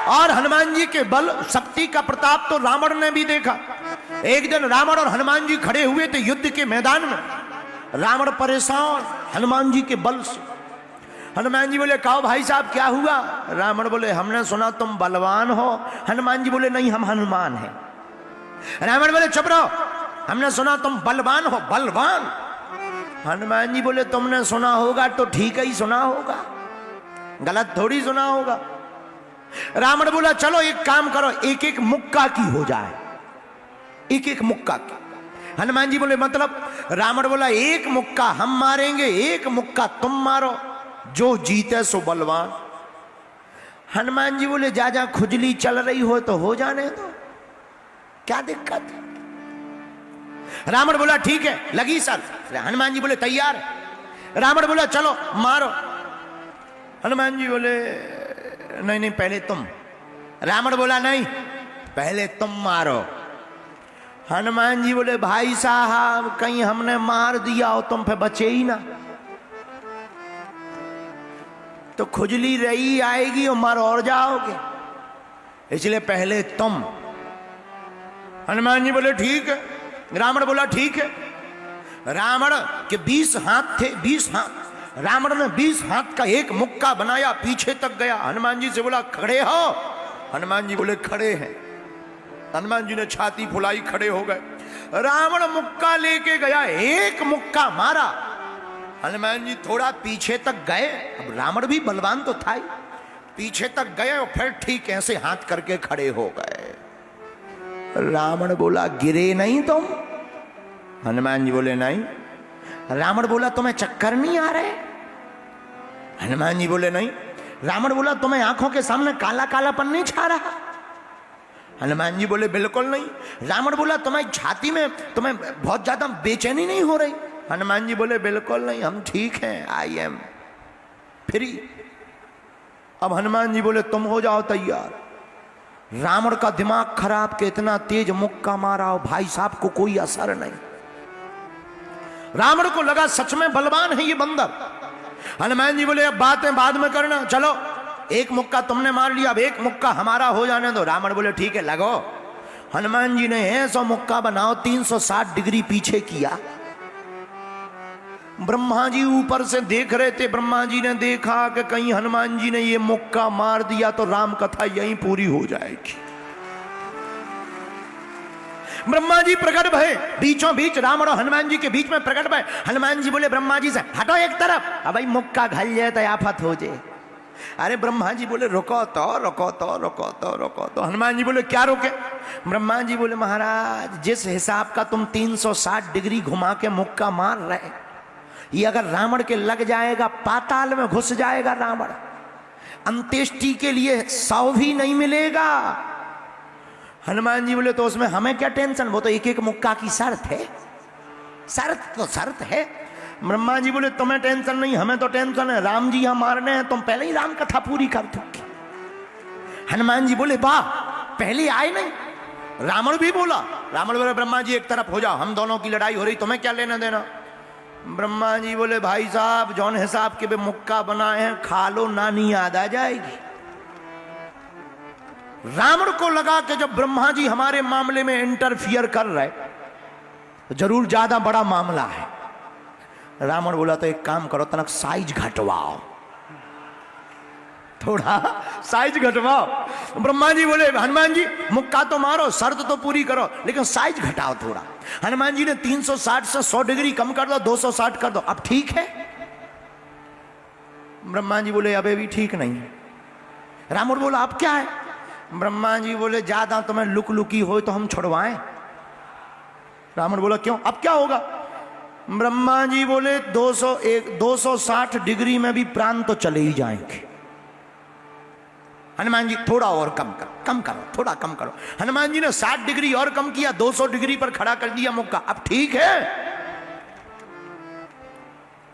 और हनुमान जी के बल शक्ति का प्रताप तो रावण ने भी देखा। एक दिन रावण और हनुमान जी खड़े हुए थे युद्ध के मैदान में। रावण परेशान हनुमान जी के बल से। हनुमान जी बोले कहो भाई साहब क्या हुआ? रावण बोले हमने सुना तुम बलवान हो। हनुमान जी बोले नहीं हम हनुमान हैं। रावण बोले चुप रहो, हमने सुना तुम बलवान हो। बलवान? हनुमान जी बोले तुमने सुना होगा तो ठीक ही सुना होगा, गलत थोड़ी सुना होगा। रावण बोला चलो एक काम करो, एक एक मुक्का की हो जाए, एक एक मुक्का की। हनुमान जी बोले मतलब? रावण बोला एक मुक्का हम मारेंगे, एक मुक्का तुम मारो, जो जीते सो बलवान। हनुमान जी बोले जा जा खुजली चल रही हो तो हो जाने दो, क्या दिक्कत है? रावण बोला ठीक है लगी सर। हनुमान जी बोले तैयार। रावण बोला चलो मारो। हनुमान जी बोले नहीं नहीं पहले तुम। रावण बोला नहीं पहले तुम मारो। हनुमान जी बोले भाई साहब कहीं हमने मार दिया हो तुम फिर बचे ही ना, तो खुजली रही आएगी और मर और जाओगे, इसलिए पहले तुम। हनुमान जी बोले ठीक है। रावण बोला ठीक है। रावण के 20 हाथ थे, 20 हाथ। रावण ने 20 हाथ का एक मुक्का बनाया, पीछे तक गया। हनुमान जी से बोला खड़े हो? हनुमान जी बोले खड़े हैं। हनुमान जी ने छाती फुलाई, खड़े हो गए। रावण मुक्का लेके गया, एक मुक्का मारा। हनुमान जी थोड़ा पीछे तक गए, अब रावण भी बलवान तो था ही, पीछे तक गए और फिर ठीक ऐसे हाथ करके खड़े हो गए। रावण बोला गिरे नहीं तुम? हनुमान जी बोले नहीं। रावण बोला तुम्हें चक्कर नहीं आ रहे? हनुमान जी बोले नहीं। रावण बोला तुम्हें आंखों के सामने काला कालापन नहीं छा रहा? हनुमान जी बोले बिल्कुल नहीं। रावण बोला तुम्हारी छाती में तुम्हें बहुत ज्यादा बेचैनी नहीं हो रही? हनुमान जी बोले बिल्कुल नहीं, हम ठीक हैं, आई एम फ्री। अब हनुमान जी बोले तुम हो जाओ तैयार। रावण का दिमाग खराब के इतना तेज मुक्का मारा हो भाई साहब को कोई असर नहीं। रावण को लगा सच में बलवान है ये बंदर। हनुमान जी बोले अब बातें बाद में करना, चलो एक मुक्का तुमने मार लिया, अब एक मुक्का हमारा हो जाने दो। रावण बोले ठीक है लगो। हनुमान जी ने ऐसा मुक्का बनाओ 360 डिग्री पीछे किया। ब्रह्मा जी ऊपर से देख रहे थे। ब्रह्मा जी ने देखा कि कहीं हनुमान जी ने ये मुक्का मार दिया तो राम कथा यहीं पूरी हो जाएगी। ब्रह्मा जी प्रकट भये बीचों बीच, रावण और हनुमान जी के बीच में प्रकट भये। हनुमान जी बोले ब्रह्मा जी से हटो एक तरफ, अब भाई मुक्का घल जाए तो आफत हो जाए। अरे ब्रह्मा जी बोले रुको तो रुको तो रुको तो रुको तो। हनुमान जी बोले क्या रोके? ब्रह्मा जी बोले महाराज जिस हिसाब का तुम 360 डिग्री घुमा के मुक्का मार रहे, ये अगर रावण के लग जाएगा पाताल में घुस जाएगा रावण, अंत्येष्टि के लिए 100 भी नहीं मिलेगा। हनुमान जी बोले तो उसमें हमें क्या टेंशन, वो तो एक एक मुक्का की शर्त है, शर्त तो शर्त है। ब्रह्मा जी बोले तुम्हें टेंशन नहीं, हमें तो टेंशन है, राम जी हम मारने हैं, तुम पहले ही राम कथा पूरी कर चुके। हनुमान जी बोले वाह पहले आए नहीं। रावण भी बोला, रावण बोले ब्रह्मा जी एक तरफ हो जाओ, हम दोनों की लड़ाई हो रही, तुम्हें क्या लेना देना। ब्रह्मा जी बोले भाई साहब जौन हिसाब के भी मुक्का बनाए हैं खा लो, नानी याद आ जाएगी। रावण को लगा कि जब ब्रह्मा जी हमारे मामले में इंटरफियर कर रहे तो जरूर ज्यादा बड़ा मामला है। रावण बोला तो एक काम करो तनक साइज घटवाओ, थोड़ा साइज घटवाओ। ब्रह्मा जी बोले हनुमान जी मुक्का तो मारो, शर्त तो पूरी करो, लेकिन साइज घटाओ थोड़ा। हनुमान जी ने 360 से 100 डिग्री कम कर दो, 260 कर दो, अब ठीक है? ब्रह्मा जी बोले अबे भी ठीक नहीं। रावण बोला अब क्या है? ब्रह्मा जी बोले ज्यादा तुम्हें लुक लुकी हो तो हम छुड़वाएं। रावण बोला क्यों, अब क्या होगा? ब्रह्मा जी बोले 260 डिग्री में भी प्राण तो चले ही जाएंगे। हनुमान जी थोड़ा और कम करो, थोड़ा कम करो। हनुमान जी ने 60 डिग्री और कम किया, 200 डिग्री पर खड़ा कर दिया मुक्का, अब ठीक है?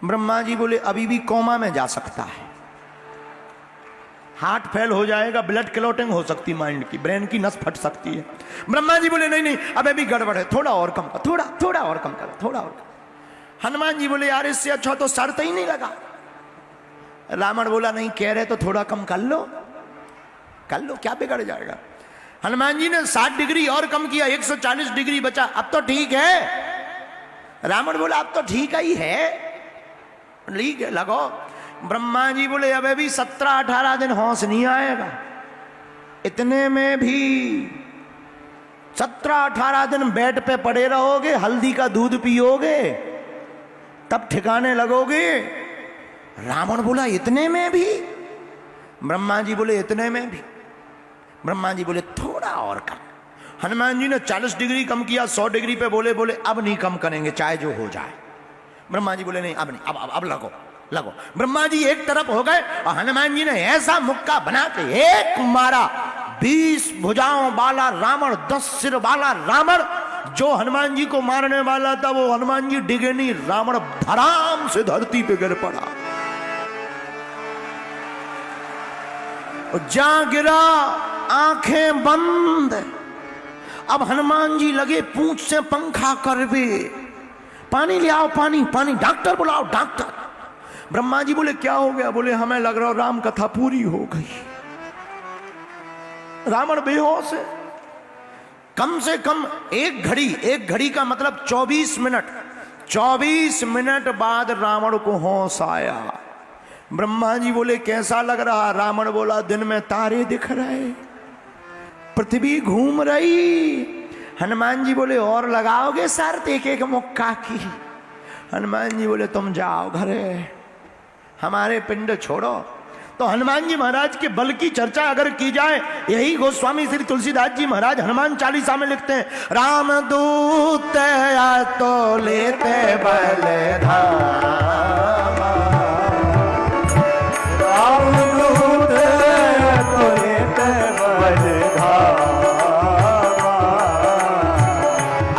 ब्रह्मा जी बोले अभी भी कोमा में जा सकता है, हार्ट फेल हो जाएगा, ब्लड क्लॉटिंग हो सकती, माइंड की, ब्रेन की नस फट सकती है। ब्रह्मा जी बोले नहीं नहीं अब अभी गड़बड़ है, थोड़ा और कम करो, थोड़ा और कम करो, थोड़ा और कम। हनुमान जी बोले यार इससे अच्छा तो शर्त ही नहीं लगा। रावण बोला नहीं कह रहे तो थोड़ा कम कर लो। कर लो, क्या बिगड़ जाएगा। हनुमान जी ने 60 डिग्री और कम किया, 140 डिग्री बचा, अब तो ठीक है। रावण बोला अब तो ठीक ही है, ठीक है लगो। ब्रह्मा जी बोले अब भी 17-18 दिन होश नहीं आएगा, इतने में भी 17-18 दिन बेड पे पड़े रहोगे, हल्दी का दूध पियोगे, तब ठिकाने लगोगे। रावण बोला इतने में भी? ब्रह्मा जी बोले इतने में भी। ब्रह्मा जी बोले थोड़ा और कर। हनुमान जी ने 40 डिग्री कम किया, 100 डिग्री पे बोले अब नहीं कम करेंगे, चाहे जो हो जाए। ब्रह्मा जी बोले नहीं अब नहीं, अब लगो लगो। ब्रह्मा जी एक तरफ हो गए और हनुमान जी ने ऐसा मुक्का बना के एक मारा, 20 भुजाओं वाला रावण, 10 सिर वाला रावण। जो हनुमान जी को मारने वाला था वो हनुमान जी डिगे नहीं, रावण धड़ाम से धरती पे गिर पड़ा। जा गिरा, आंखें बंद। अब हनुमान जी लगे पूंछ से पंखा करवे, पानी ले आओ, पानी पानी, डॉक्टर बुलाओ डॉक्टर। ब्रह्मा जी बोले क्या हो गया? बोले हमें लग रहा राम कथा पूरी हो गई। रावण बेहोश है। कम से कम एक घड़ी का मतलब 24 मिनट, 24 मिनट बाद रावण को होश आया। ब्रह्मा जी बोले कैसा लग रहा? रावण बोला दिन में तारे दिख रहे, पृथ्वी घूम रही। हनुमान जी बोले और लगाओगे शर्त एक एक मुक्का की? हनुमान जी बोले तुम जाओ घरे, हमारे पिंड छोड़ो। तो हनुमान जी महाराज के बल की चर्चा अगर की जाए, यही गोस्वामी श्री तुलसीदास जी महाराज हनुमान चालीसा में लिखते हैं, राम दूत या तो लेते बल धामा, राम दूत तो लेते बल धामा,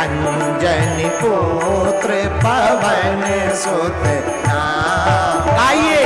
अंजनी पुत्र पवन सुत नाम। आइए